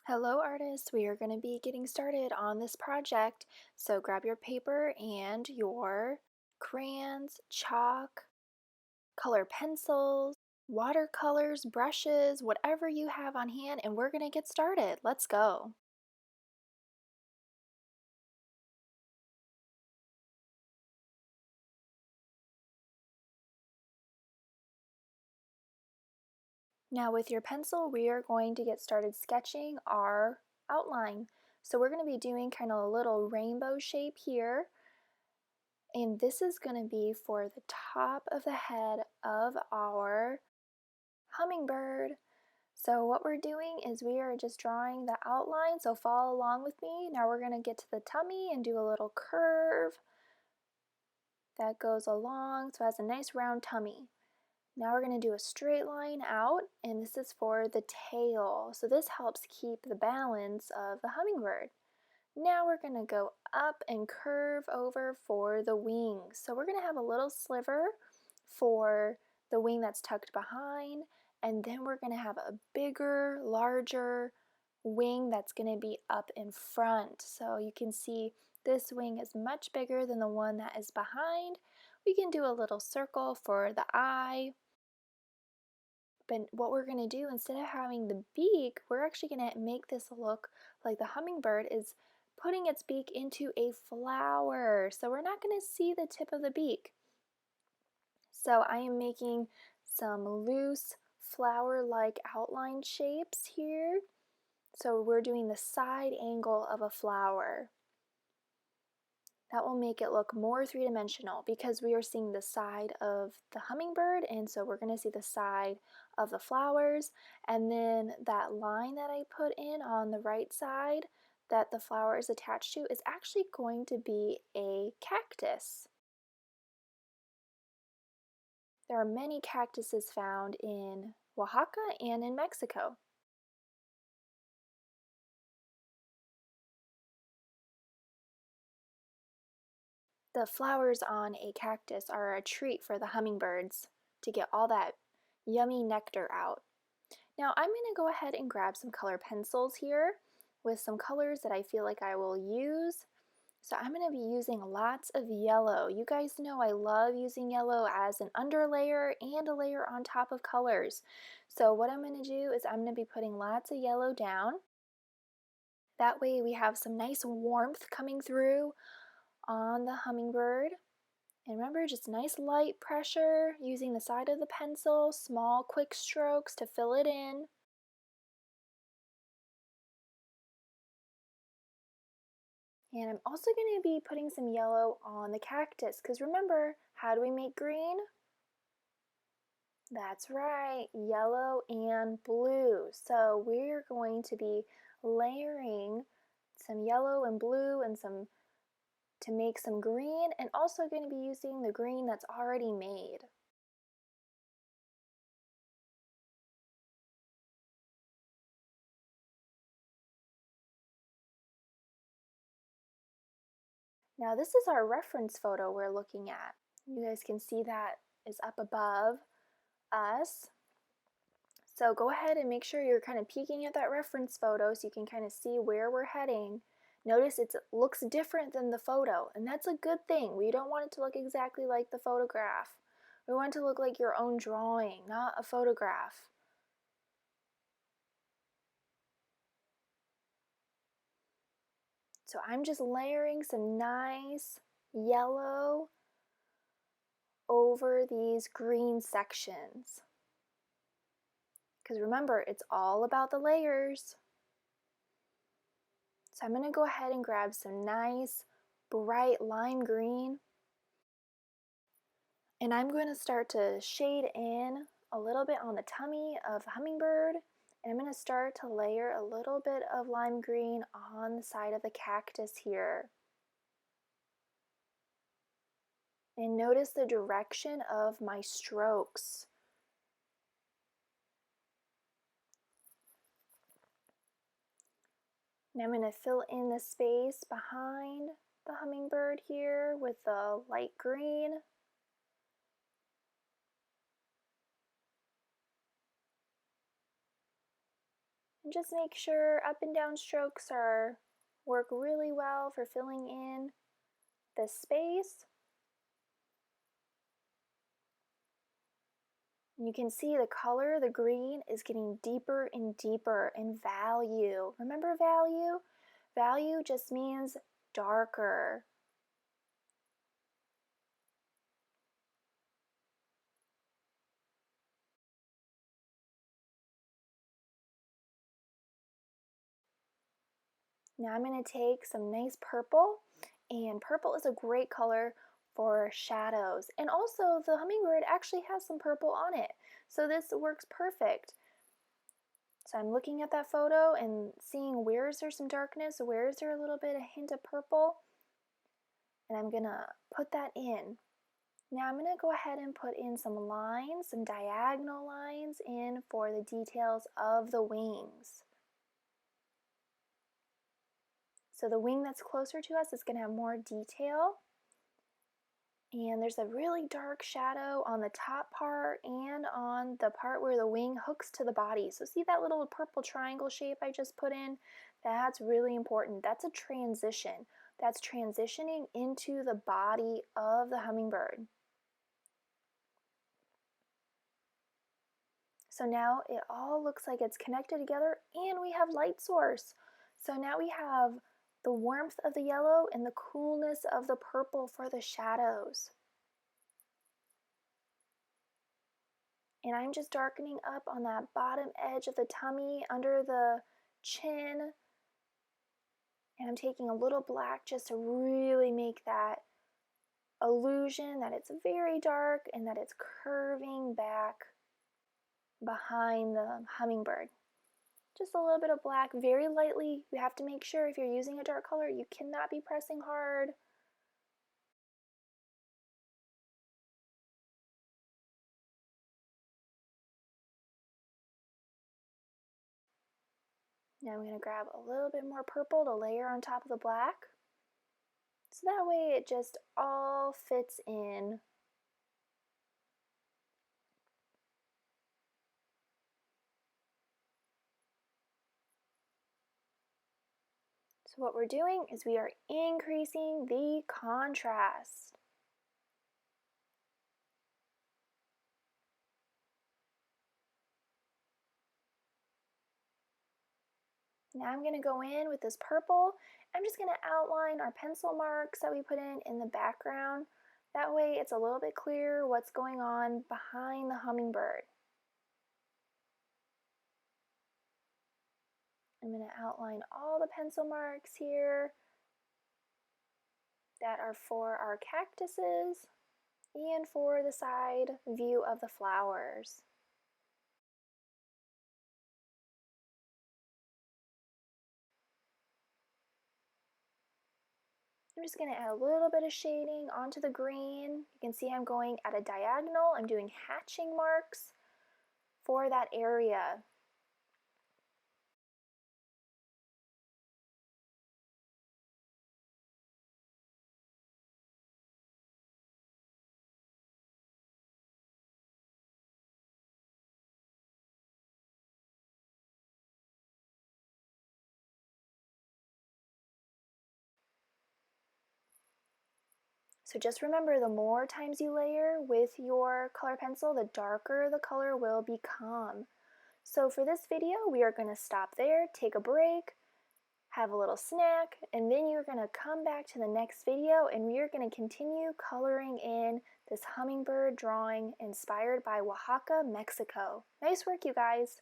Hello artists, we are going to be getting started on this project, so grab your paper and your crayons, chalk, color pencils, watercolors, brushes, whatever you have on hand, and we're going to get started. Let's go. Now with your pencil, we are going to get started sketching our outline. So we're going to be doing kind of a little rainbow shape here. And this is going to be for the top of the head of our hummingbird. So what we're doing is we are just drawing the outline, so follow along with me. Now we're going to get to the tummy and do a little curve that goes along, so it has a nice round tummy. Now we're going to do a straight line out, and this is for the tail. So this helps keep the balance of the hummingbird. Now we're going to go up and curve over for the wings. So we're going to have a little sliver for the wing that's tucked behind, and then we're going to have a bigger, larger wing that's going to be up in front. So you can see this wing is much bigger than the one that is behind. We can do a little circle for the eye. But what we're going to do, instead of having the beak, we're actually going to make this look like the hummingbird is putting its beak into a flower. So we're not going to see the tip of the beak. So I am making some loose flower-like outline shapes here. So we're doing the side angle of a flower. That will make it look more three-dimensional because we are seeing the side of the hummingbird, and so we're going to see the side of the flowers, and then that line that I put in on the right side that the flower is attached to is actually going to be a cactus. There are many cactuses found in Oaxaca and in Mexico. The flowers on a cactus are a treat for the hummingbirds to get all that yummy nectar out. Now I'm going to go ahead and grab some color pencils here with some colors that I feel like I will use. So I'm going to be using lots of yellow. You guys know I love using yellow as an underlayer and a layer on top of colors. So what I'm going to do is I'm going to be putting lots of yellow down. That way we have some nice warmth coming through on the hummingbird. And remember, just nice light pressure using the side of the pencil, small quick strokes to fill it in. And I'm also going to be putting some yellow on the cactus because remember, how do we make green? That's right, yellow and blue. So we're going to be layering some yellow and blue and some to make some green, and also going to be using the green that's already made. Now this is our reference photo we're looking at. You guys can see that is up above us. So go ahead and make sure you're kind of peeking at that reference photo so you can kind of see where we're heading. Notice it looks different than the photo, and that's a good thing. We don't want it to look exactly like the photograph. We want it to look like your own drawing, not a photograph. So I'm just layering some nice yellow over these green sections. Because remember, it's all about the layers. So I'm going to go ahead and grab some nice bright lime green. And I'm going to start to shade in a little bit on the tummy of the hummingbird. And I'm going to start to layer a little bit of lime green on the side of the cactus here. And notice the direction of my strokes. Now I'm going to fill in the space behind the hummingbird here with the light green. And just make sure up and down strokes work really well for filling in the space. And you can see the color, the green, is getting deeper and deeper in value. Remember value? Value just means darker. Now I'm going to take some nice purple, and purple is a great color for shadows. And also the hummingbird actually has some purple on it, so this works perfect. So I'm looking at that photo and seeing where is there some darkness, where is there a little bit of hint of purple, and I'm going to put that in. Now I'm going to go ahead and put in some lines, some diagonal lines in for the details of the wings. So the wing that's closer to us is going to have more detail. And there's a really dark shadow on the top part and on the part where the wing hooks to the body. So see that little purple triangle shape I just put in? That's really important. That's a transition. That's transitioning into the body of the hummingbird. So now it all looks like it's connected together, and we have light source. So now we have the warmth of the yellow and the coolness of the purple for the shadows. And I'm just darkening up on that bottom edge of the tummy, under the chin. And I'm taking a little black just to really make that illusion that it's very dark and that it's curving back behind the hummingbird. Just a little bit of black, very lightly. You have to make sure if you're using a dark color, you cannot be pressing hard. Now I'm going to grab a little bit more purple to layer on top of the black. So that way it just all fits in. So what we're doing is we are increasing the contrast. Now I'm going to go in with this purple. I'm just going to outline our pencil marks that we put in the background. That way it's a little bit clearer what's going on behind the hummingbird. I'm going to outline all the pencil marks here that are for our cactuses and for the side view of the flowers. I'm just going to add a little bit of shading onto the green. You can see I'm going at a diagonal. I'm doing hatching marks for that area. So just remember, the more times you layer with your color pencil, the darker the color will become. So for this video, we are going to stop there, take a break, have a little snack, and then you're going to come back to the next video and we are going to continue coloring in this hummingbird drawing inspired by Oaxaca, Mexico. Nice work, you guys!